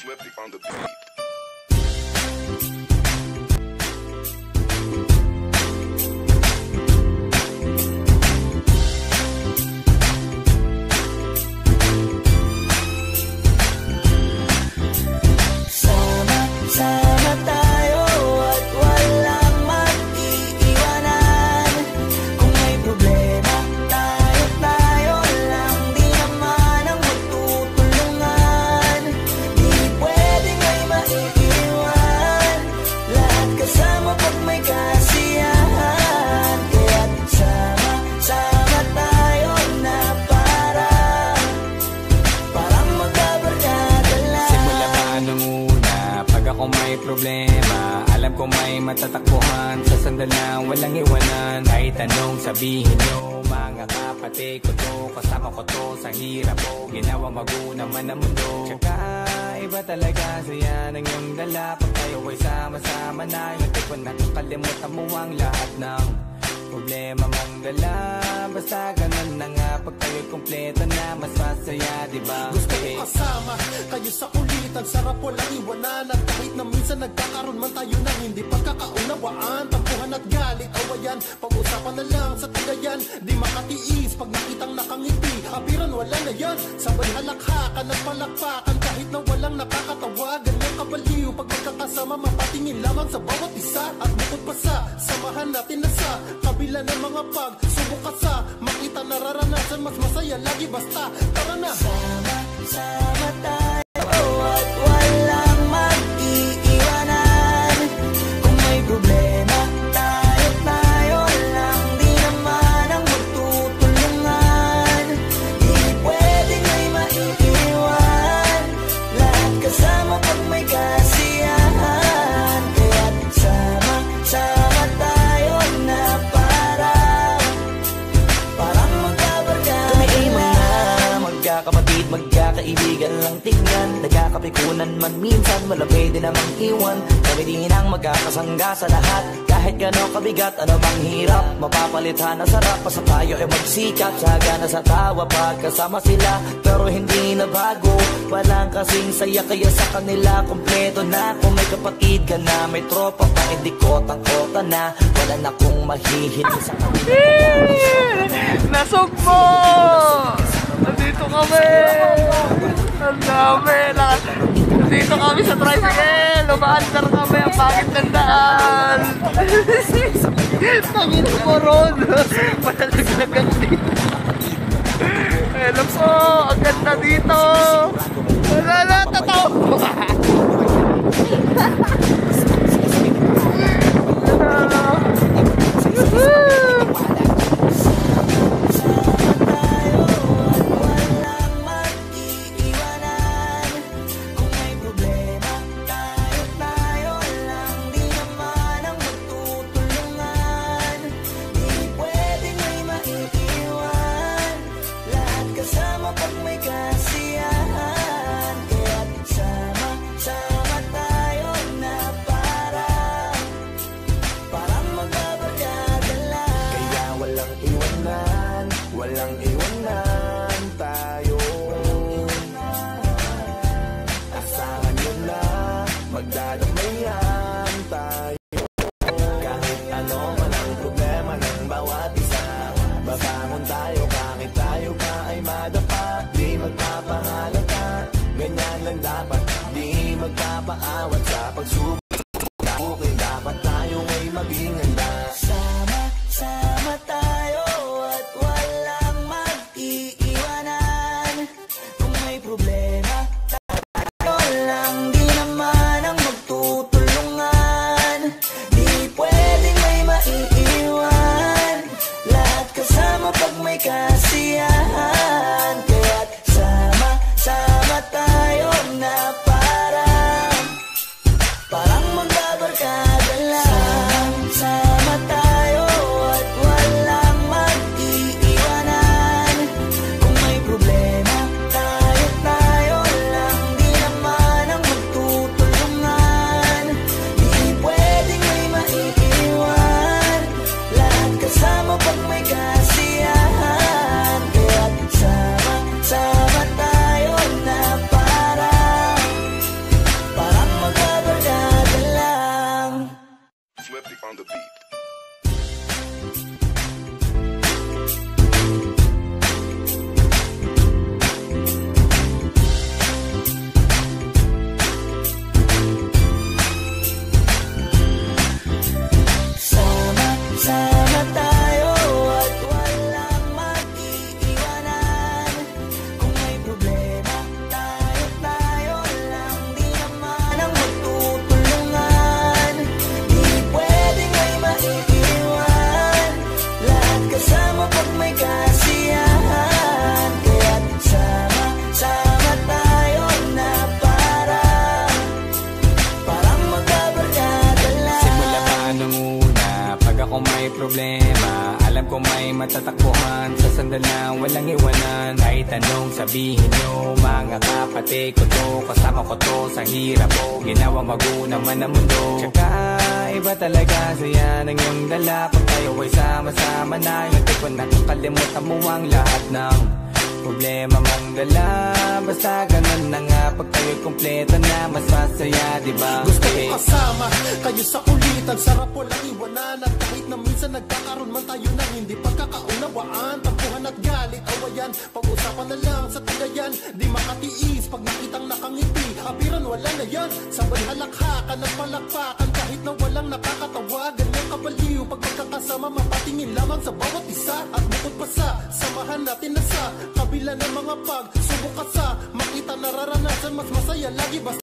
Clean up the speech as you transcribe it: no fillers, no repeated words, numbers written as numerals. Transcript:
Flippy on the beat. Sama tayo at walang mag-iiwanan. Kung may problema, tayo lang, di naman ang magtutulungan. Di pwedeng may maiiwan, lahat kasama pag may kasiyahan. Kaya't sama tayo na parang magkabarkada lang. Simula pa nung pag ako may problema, alam ko may matatakbuhan. Sa sandalang walang iwanan, kahit anong sabihin nyo. Mga kapatid ko to, kasama ko to sa hirap ko, ginawa magunang man ang mundo. Tsaka iba talaga saya ng iyong dala. Pag tayo ay sama-sama na, hindi ko nakakalimutan mo ang lahat ng problema mong dala. Basta ganun na nga, pag tayo'y kompleto na, mas masaya, diba? Gusto ko kasama kayo sa kulitan, sarap walang iwanan. At kahit na minsan nagkakaroon man tayo ng hindi pagkakaunawaan, tampuhan at galit, awayan, pag-usapan na lang sa tagayan. Di makatiis pag nakitang nakangiti, apiran wala na yan. Sabay halakhakan at palakpakan, kahit na walang nakakatawa. Ganyang kabaliw pag magkakasama, mapatingin lamang sa bawat isa. At bukod pa sa samahan natin na sa kabila ng mga pagsubok ka sa makita nararanasan, mas masaya lagi basta tara na. Sama tayo at walang mag-iiwanan. Kung may problema, tayo lang, di naman ang magtutulungan. Di pwedeng may maiiwan, lahat kasama pag may kasiyahan. Kaya't sama tayo na parang magkabarkada. Kami ay mga magkakapatid, magkakaibigan lang tingnan. Nagkakapikunan man minsan, wala pwede namang iwan. Kami din ang magkakasangga sa lahat. Kahit gano'ng kabigat, ano bang hirap, mapapalitan na sarap. Basta tayo ay magsikap, sagana sa tawa pagkasama sila. Pero hindi na bago, walang kasing saya. Kaya sa kanila kompleto na. Kung may kapatid ka na, may tropa pa, hindi kotang-kota na. Wala na kong mahihili sa kanila. Nasugpo! Nandito kami! Ang dami! Nandito kami sa tricycle! Lumaandar kami! Ang pangit ng daan! Tangin mo ron! Malalaglagan dito! Hello po! Ang ganda dito! Wala! Tataw! Walang iwanan tayo. Asahan nyo na, magdadamayan tayo. Kahit ano man ang problema ng bawat isa, babangon tayo kahit tayo pa ay madapa. Di magpapahalata, ganyan lang dapat. Di magpapaawat sa pagsubok. Dapat tayo ay maging handa. Sama tayo at walang mag-iiwanan. Kung may problema, tayo lang, di naman ang magtutulungan. Di pwedeng may maiiwan, lahat kasama pag may kasiyahan. Kaya't sama tayo na parang magbabarkada lang. Sama tayo at walang mag-iiwanan. Kung may problema, tayo lang, di naman ang magtutulungan. Di pwedeng may maiiwan, lahat kasama pag may kasiyahan. matatakbuhan sa sandal na walang iwanan. Kahit anong sabihin nyo, mga kapatid ko to, kasama ko to sa hirap ko, ginawa mago naman ang mundo. Tsaka iba talaga saya ng iyong dala, pag tayo ay sama-sama na, hindi ko nakakalimutan mo ang lahat ng problema mong dala. Basta ganun na nga, pag tayo'y kompleto na, mas masaya, diba? Gusto ko kasama kayo sa kulitan, sarap walang iwanan. At kahit na minsan nagkakaroon man tayo ng hindi pagkakaunawaan, tampuhan at galit, awayan, pag-usapan na lang sa tagayan. Di makatiis pag nakitang nakangiti, abiran wala na yan. Sabay halakhakan at palakpakan, kahit na walang nakakatawa. Ganyang kabaliw pag magkakasama, mapatingin lamang sa bawat isa. At bukod pa sa samahan natin na sa kabila ng mga pagsubok at sa makita nararanasan, mas masaya lagi basta